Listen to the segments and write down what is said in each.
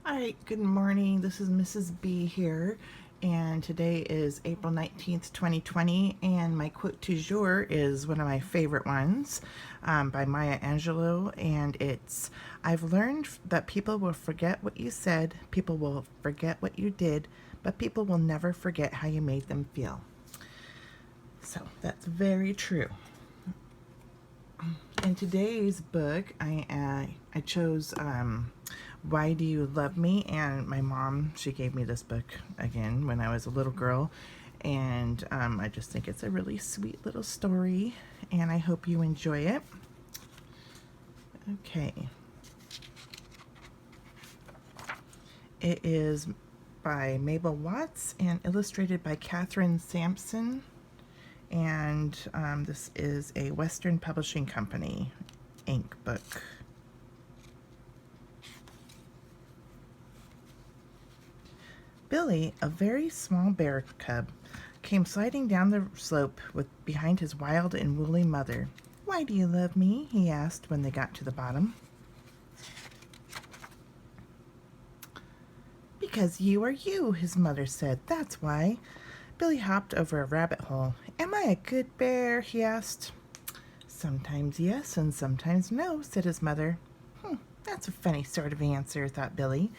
All right, good morning. This is Mrs. B here, and today is April 19th, 2020, and my quote du jour is one of my favorite ones by Maya Angelou, and it's, "I've learned that people will forget what you said, people will forget what you did, but people will never forget how you made them feel." So that's very true. In today's book, I chose "Why Do You Love Me?" and my mom, she gave me this book again when I was a little girl, and I just think it's a really sweet little story, and I hope you enjoy it. Okay. It is by Mabel Watts and illustrated by Katherine Sampson, and this is a Western Publishing Company ink book. Billy, a very small bear cub, came sliding down the slope behind his wild and woolly mother. "Why do you love me?" he asked when they got to the bottom. "Because you are you," his mother said. "That's why." Billy hopped over a rabbit hole. "Am I a good bear?" he asked. "Sometimes yes and sometimes no," said his mother. That's a funny sort of answer, thought Billy.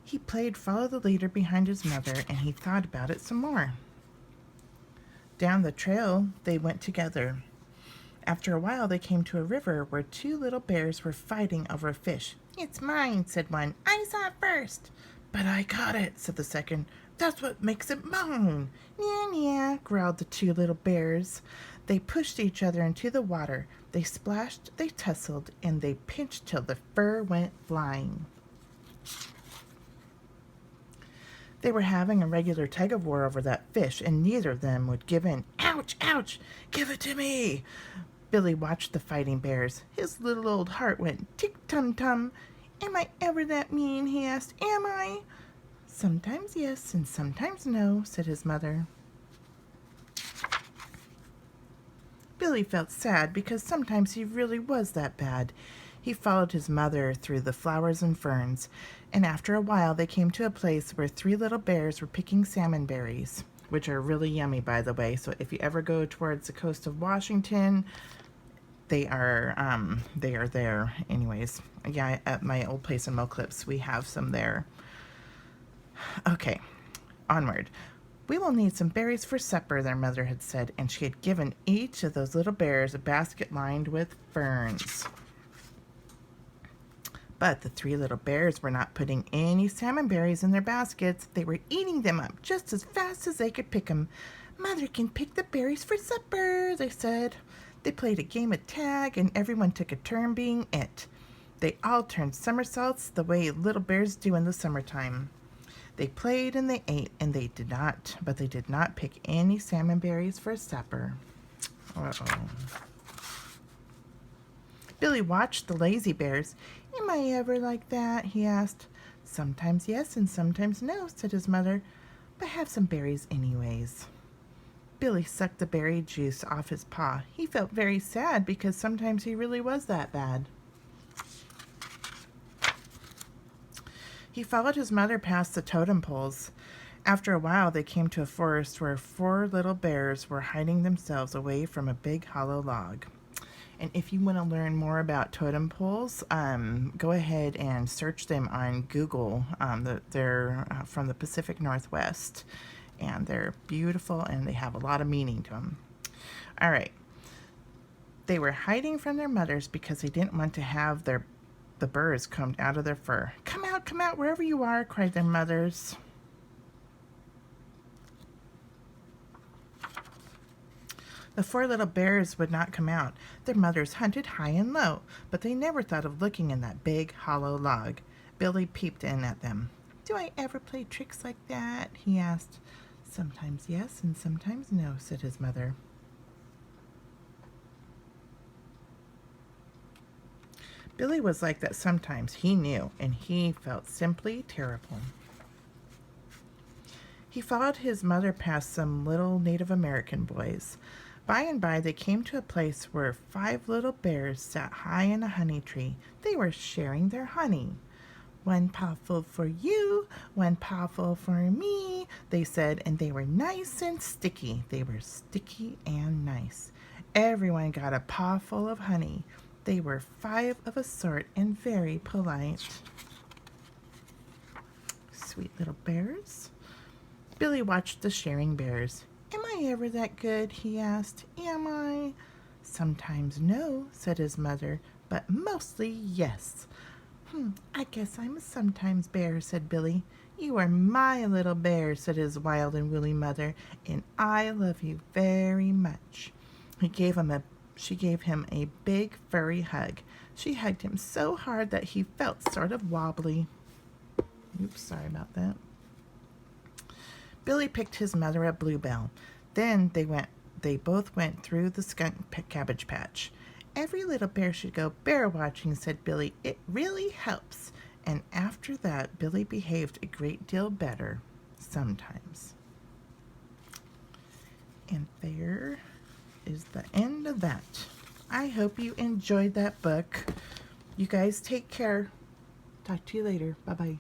He played follow the leader behind his mother, and he thought about it some more. Down the trail they went together. After a while they came to a river where two little bears were fighting over a fish. "It's mine," said one. "I saw it first." "But I caught it," said the second. "That's what makes it mine." "Nya, nya," growled the two little bears. They pushed each other into the water. They splashed, they tussled, and they pinched till the fur went flying. They were having a regular tug-of-war over that fish, and neither of them would give in. "Ouch, ouch! Give it to me!" Billy watched the fighting bears. His little old heart went tick-tum-tum. "Am I ever that mean?" he asked. "Am I?" "Sometimes yes and sometimes no," said his mother. Billy felt sad because sometimes he really was that bad. He followed his mother through the flowers and ferns, and after a while they came to a place where three little bears were picking salmon berries, which are really yummy, by the way. So if you ever go towards the coast of Washington, they are there. Anyways, yeah, at my old place in Moclips, we have some there. Okay, onward. "We will need some berries for supper," their mother had said, and she had given each of those little bears a basket lined with ferns. But the three little bears were not putting any salmon berries in their baskets. They were eating them up just as fast as they could pick them. "Mother can pick the berries for supper," they said. They played a game of tag, and everyone took a turn being it. They all turned somersaults the way little bears do in the summertime. They played and they ate, and they did not pick any salmon berries for supper. Uh-oh. Billy watched the lazy bears. "Am I ever like that?" he asked. "Sometimes yes and sometimes no," said his mother. "But have some berries anyways." Billy sucked the berry juice off his paw. He felt very sad because sometimes he really was that bad. He followed his mother past the totem poles. After a while they came to a forest where four little bears were hiding themselves away from a big hollow log. And if you want to learn more about totem poles, go ahead and search them on Google. They're from the Pacific Northwest, and they're beautiful, and they have a lot of meaning to them. All right. They were hiding from their mothers because they didn't want to have the burrs combed out of their fur. Come out, wherever you are," cried their mothers. The four little bears would not come out. Their mothers hunted high and low, but they never thought of looking in that big hollow log. Billy peeped in at them. "Do I ever play tricks like that?" he asked. "Sometimes yes and sometimes no," said his mother. Billy was like that sometimes, he knew, and he felt simply terrible. He followed his mother past some little Native American boys. By and by they came to a place where 5 little bears sat high in a honey tree. They were sharing their honey. One pawful for you, one pawful for me, they said, and they were nice and sticky. They were sticky and nice. Everyone got a pawful of honey. They were 5 of a sort and very polite. Sweet little bears. Billy watched the sharing bears. Am I ever that good? He asked. Am I? Sometimes no, said his mother, but mostly yes. I guess I'm a sometimes bear, said Billy. You are my little bear, said his wild and woolly mother, and I love you very much. She gave him a big furry hug. She hugged him so hard that he felt sort of wobbly. Oops, sorry about that. Billy picked his mother a bluebell. Then they both went through the skunk cabbage patch. Every little bear should go bear watching, said Billy. It really helps. And after that, Billy behaved a great deal better, sometimes. And there is the end of that. I hope you enjoyed that book. You guys take care. Talk to you later. Bye-bye.